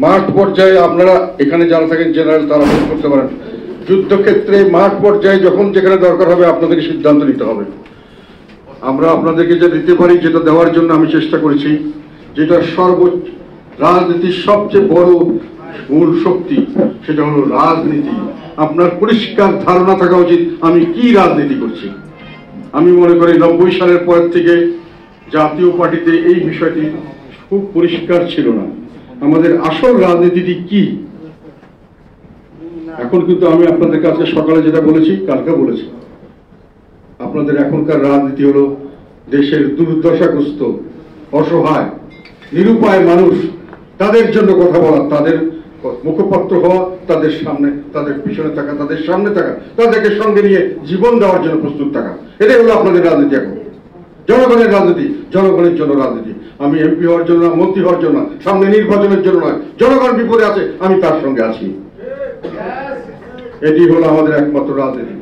মাঠ পর্যায়ে আপনারা এখানে যারা থাকেন জেনারেল তারা ভোট করতে পারেন। যুদ্ধক্ষেত্রে মাঠ পর্যায়ে যখন যেখানে দরকার হবে আপনাদেরকে সিদ্ধান্ত নিতে হবে। আমরা আপনাদেরকে যা দিতে পারি, যেটা দেওয়ার জন্য আমি চেষ্টা করেছি, যেটা সর্বোচ্চ রাজনীতির সবচেয়ে বড় মূল শক্তি, সেটা হলো রাজনীতি। আপনার পরিষ্কার ধারণা থাকা উচিত আমি কি রাজনীতি করছি। আমি মনে করি 90 সালের পর থেকে জাতীয় পার্টিতে এই বিষয়টি খুব পরিষ্কার ছিল না, আমাদের আসল রাজনীতিটি কি। এখন কিন্তু আমি আপনাদের কাছে সকালে যেটা বলেছি, কালকে বলেছি, আপনাদের এখনকার রাজনীতি হলো দেশের দুর্দশাগ্রস্ত, অসহায়, নিরুপায় মানুষ, তাদের জন্য কথা বলা, তাদের মুখপাত্র হওয়া, তাদের সামনে, তাদের পিছনে থাকা, তাদের সামনে থাকা, তাদেরকে সঙ্গে নিয়ে জীবন দেওয়ার জন্য প্রস্তুত থাকা। এটাই হলো আপনাদের রাজনীতি। এখন জনগণের রাজনীতি, জনগণের জন্য রাজনীতি। আমি এমপি হওয়ার জন্য, মন্ত্রী হওয়ার জন্য, সামনে নির্বাচনের জন্য নয়। জনগণ বিপদে আছে, আমি তার সঙ্গে আছি। এটি হলো আমাদের একমাত্র রাজনীতি।